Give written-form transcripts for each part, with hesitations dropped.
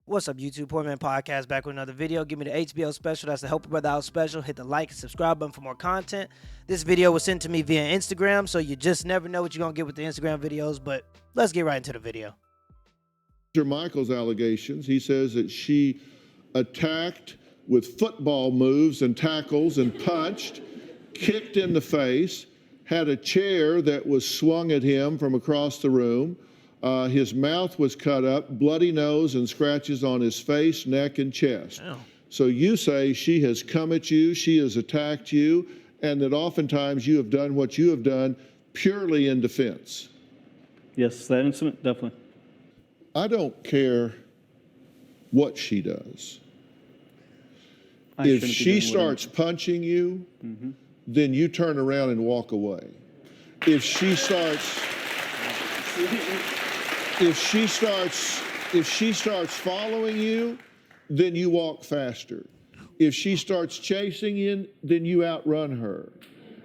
What's up, YouTube? Poor Man Podcast back with another video. Give me the HBO special. That's the Help a Brother Out special. Hit the like and subscribe button for more content. This video was sent to me via Instagram, so you just never know what you're going to get with the Instagram videos, but let's get right into the video. Michael's allegations, he says that she attacked with football moves and tackles and punched, kicked in the face, had a chair that was swung at him from across the room. His mouth was cut up, bloody nose and scratches on his face, neck, and chest. Oh. So you say she has come at you, she has attacked you, and that oftentimes you have done what you have done purely in defense. Yes, that incident, definitely. I don't care what she does. If she starts punching you, then you turn around and walk away. If she starts following you, then you walk faster. If she starts chasing you, then you outrun her.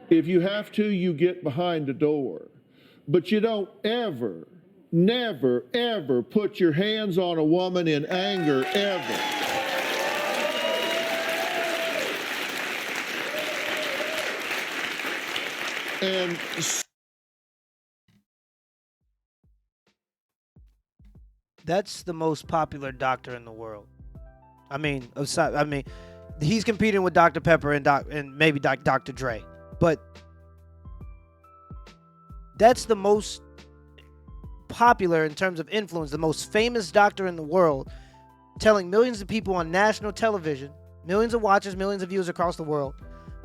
If you have to, you get behind the door. But you don't ever, never, ever put your hands on a woman in anger, ever. And That's the most popular doctor in the world. I mean, he's competing with Dr. Pepper and maybe Dr. Dre, but that's the most popular in terms of influence, the most famous doctor in the world, telling millions of people on national television, millions of watchers, millions of viewers across the world,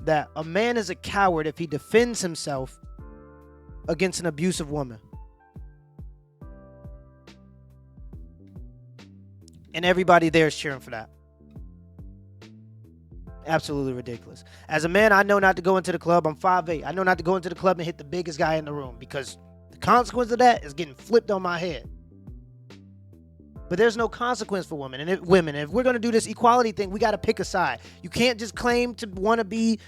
that a man is a coward if he defends himself against an abusive woman. And everybody there is cheering for that. Absolutely ridiculous. As a man, I know not to go into the club. I'm 5'8". I know not to go into the club and hit the biggest guy in the room, because the consequence of that is getting flipped on my head. But there's no consequence for women. And if we're going to do this equality thing, we got to pick a side. You can't just claim to want to be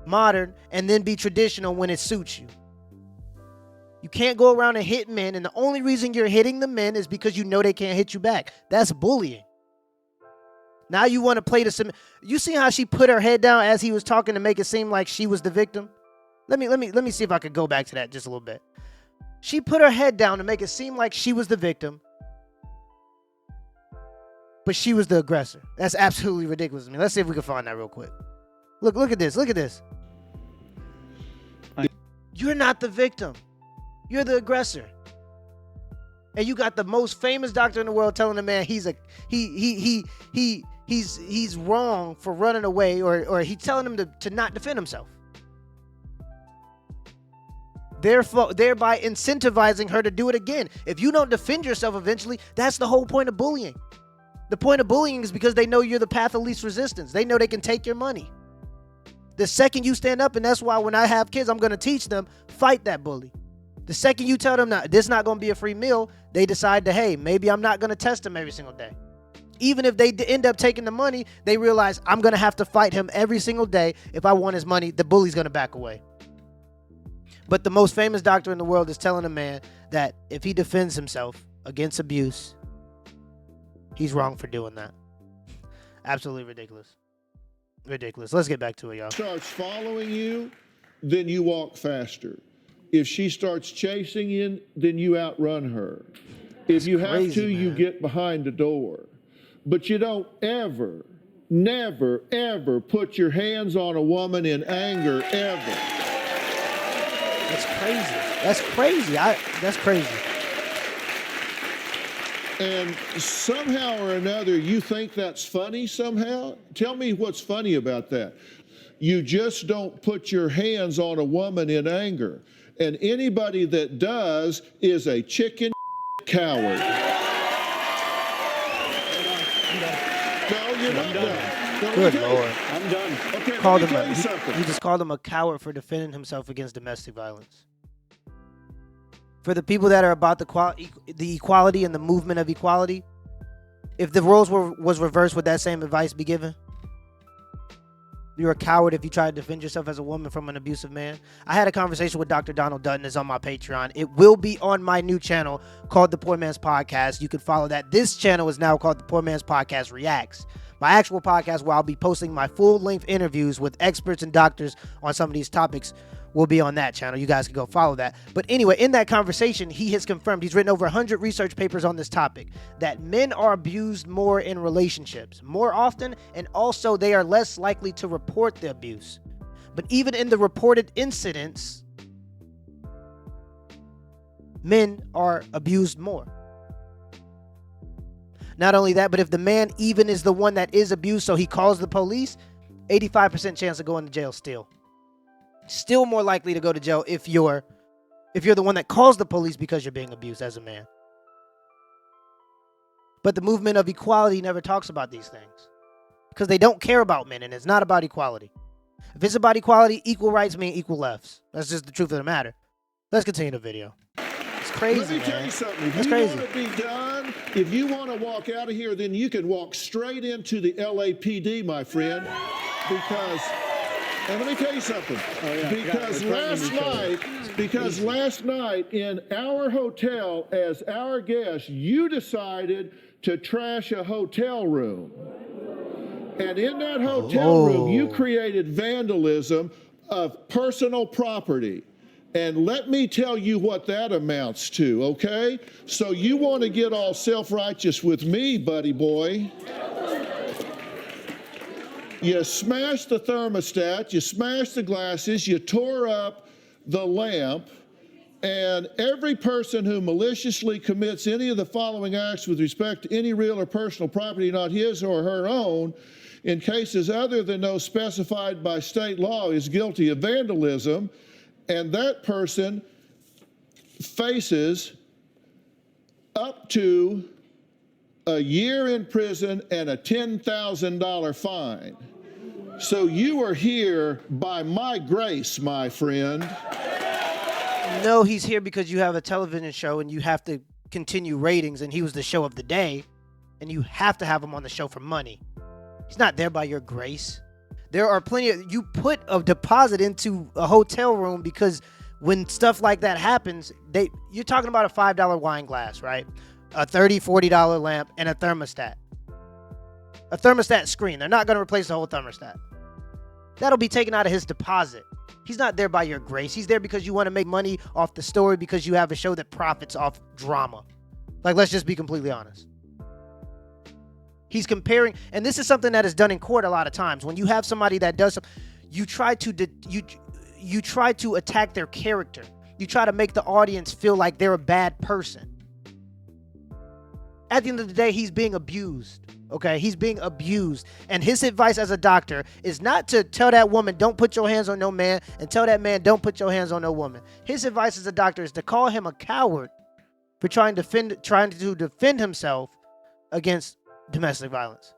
modern and then be traditional when it suits you. You can't go around and hit men, and the only reason you're hitting the men is because you know they can't hit you back. That's bullying. Now you want to play the... You see how she put her head down as he was talking to make it seem like she was the victim? Let me see if I could go back to that just a little bit. She put her head down to make it seem like she was the victim, but she was the aggressor. That's absolutely ridiculous to me. Let's see if we can find that real quick. Look at this. Look at this. You're not the victim. You're the aggressor. And you got the most famous doctor in the world telling the man he's wrong for running away, or he's telling him to not defend himself. Thereby incentivizing her to do it again. If you don't defend yourself eventually, that's the whole point of bullying. The point of bullying is because they know you're the path of least resistance. They know they can take your money. The second you stand up, and that's why when I have kids, I'm going to teach them, fight that bully. The second you tell them, this is not going to be a free meal, they decide hey, maybe I'm not going to test him every single day. Even if they end up taking the money, they realize I'm going to have to fight him every single day. If I want his money, the bully's going to back away. But the most famous doctor in the world is telling a man that if he defends himself against abuse, he's wrong for doing that. Absolutely ridiculous. Ridiculous. Let's get back to it, y'all. Starts following you, then you walk faster. If she starts chasing you, then you outrun her. If you have to, you get behind the door. But you don't ever, never, ever put your hands on a woman in anger, ever. That's crazy. That's crazy. That's crazy. And somehow or another, you think that's funny somehow? Tell me what's funny about that. You just don't put your hands on a woman in anger. And anybody that does is a chicken coward. No, you're not done. Good Lord. I'm done. Okay, Called let me him tell you something. he just called him a coward for defending himself against domestic violence. For the people that are about the equality and the movement of equality, if the roles was reversed, would that same advice be given? You're a coward if you try to defend yourself as a woman from an abusive man. I had a conversation with Dr. Donald Dutton. It's on my Patreon. It will be on my new channel called The Poor Man's Podcast. You can follow that. This channel is now called The Poor Man's Podcast Reacts. My actual podcast, where I'll be posting my full-length interviews with experts and doctors on some of these topics, will be on that channel. You guys can go follow that. But anyway, in that conversation, he has confirmed, he's written over 100 research papers on this topic, that men are abused more in relationships, more often, and also they are less likely to report the abuse. But even in the reported incidents, men are abused more. Not only that, but if the man even is the one that is abused, so he calls the police, 85% chance of going to jail still. Still more likely to go to jail if you're the one that calls the police because you're being abused as a man. But the movement of equality never talks about these things because they don't care about men, and it's not about equality. If it's about equality, equal rights mean equal lefts. That's just the truth of the matter. Let's continue the video. It's crazy, Let me man. tell you something. If That's you crazy. want to be done, if you want to walk out of here, then you can walk straight into the LAPD, my friend, because... And let me tell you something, because last night in our hotel, as our guest, you decided to trash a hotel room. And in that hotel room, you created vandalism of personal property. And let me tell you what that amounts to, okay? So you want to get all self-righteous with me, buddy boy. You smashed the thermostat, you smashed the glasses, you tore up the lamp, and every person who maliciously commits any of the following acts with respect to any real or personal property not his or her own, in cases other than those specified by state law, is guilty of vandalism, and that person faces up to a year in prison and a $10,000 fine. So you are here by my grace, my friend. No, he's here because you have a television show and you have to continue ratings, and he was the show of the day, and you have to have him on the show for money. He's not there by your grace. There are plenty of, you put a deposit into a hotel room because when stuff like that happens, you're talking about a $5 wine glass, right? A $30, $40 lamp, and a thermostat. A thermostat screen. They're not going to replace the whole thermostat. That'll be taken out of his deposit. He's not there by your grace. He's there because you want to make money off the story because you have a show that profits off drama. Like, let's just be completely honest. He's comparing, and this is something that is done in court a lot of times. When you have somebody that does something, you try to attack their character. You try to make the audience feel like they're a bad person. At the end of the day, he's being abused. Okay, he's being abused. And his advice as a doctor is not to tell that woman, don't put your hands on no man, and tell that man, don't put your hands on no woman. His advice as a doctor is to call him a coward for trying to defend himself against domestic violence.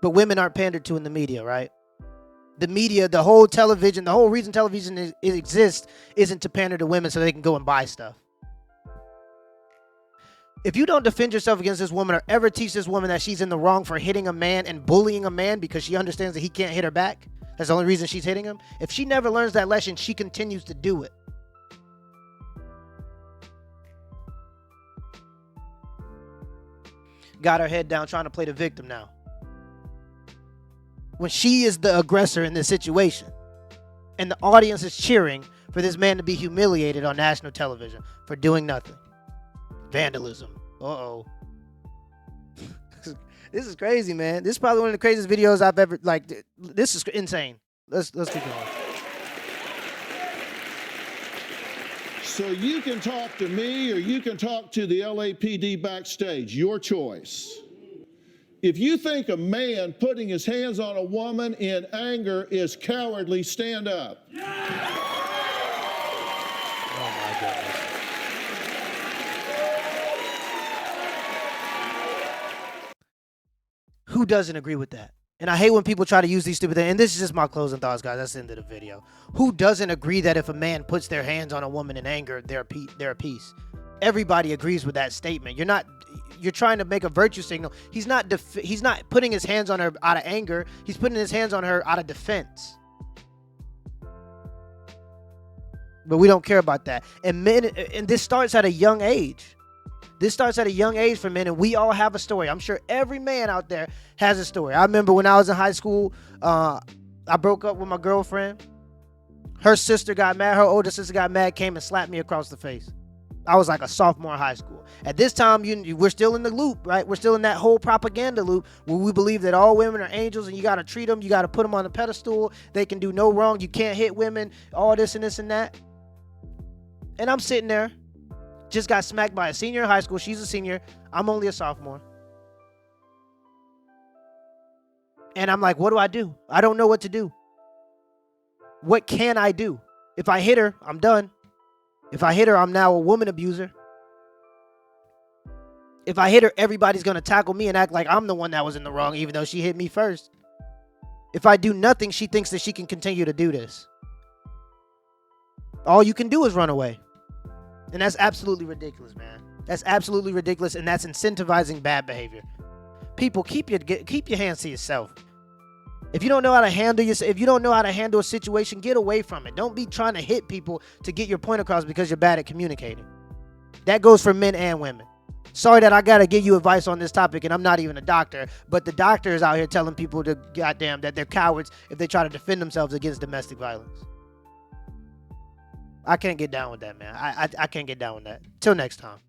But women aren't pandered to in the media, right? The media, the whole television, the whole reason television exists isn't to pander to women so they can go and buy stuff. If you don't defend yourself against this woman or ever teach this woman that she's in the wrong for hitting a man and bullying a man because she understands that he can't hit her back, that's the only reason she's hitting him. If she never learns that lesson, she continues to do it. Got her head down trying to play the victim now, when she is the aggressor in this situation. And the audience is cheering for this man to be humiliated on national television for doing nothing. Vandalism. Uh-oh. This is crazy, man. This is probably one of the craziest videos I've ever, this is insane. Let's keep going. So you can talk to me or you can talk to the LAPD backstage, your choice. If you think a man putting his hands on a woman in anger is cowardly, stand up. Oh my goodness. Who doesn't agree with that? And I hate when people try to use these stupid things. And this is just my closing thoughts, guys. That's the end of the video. Who doesn't agree that if a man puts their hands on a woman in anger, they're a piece? Everybody agrees with that statement. You're not, you're trying to make a virtue signal. He's not putting his hands on her out of anger. He's putting his hands on her out of defense. But we don't care about that. And men, and this starts at a young age. This starts at a young age for men, and we all have a story. I'm sure every man out there has a story. I remember when I was in high school, I broke up with my girlfriend. Her sister got mad. Her older sister got mad, came and slapped me across the face. I was like a sophomore in high school. At this time, we're still in the loop, right? We're still in that whole propaganda loop where we believe that all women are angels and you got to treat them. You got to put them on a pedestal. They can do no wrong. You can't hit women, all this and this and that. And I'm sitting there, just got smacked by a senior in high school. She's a senior. I'm only a sophomore. And I'm like, what do I do? I don't know what to do. What can I do? If I hit her, I'm done. If I hit her, I'm now a woman abuser. If I hit her, everybody's going to tackle me and act like I'm the one that was in the wrong, even though she hit me first. If I do nothing, she thinks that she can continue to do this. All you can do is run away. And that's absolutely ridiculous, man. That's absolutely ridiculous, and that's incentivizing bad behavior. People, keep your hands to yourself. If you don't know how to handle if you don't know how to handle a situation, get away from it. Don't be trying to hit people to get your point across because you're bad at communicating. That goes for men and women. Sorry that I got to give you advice on this topic, and I'm not even a doctor, but the doctor is out here telling people to goddamn that they're cowards if they try to defend themselves against domestic violence. I can't get down with that, man. I can't get down with that. Till next time.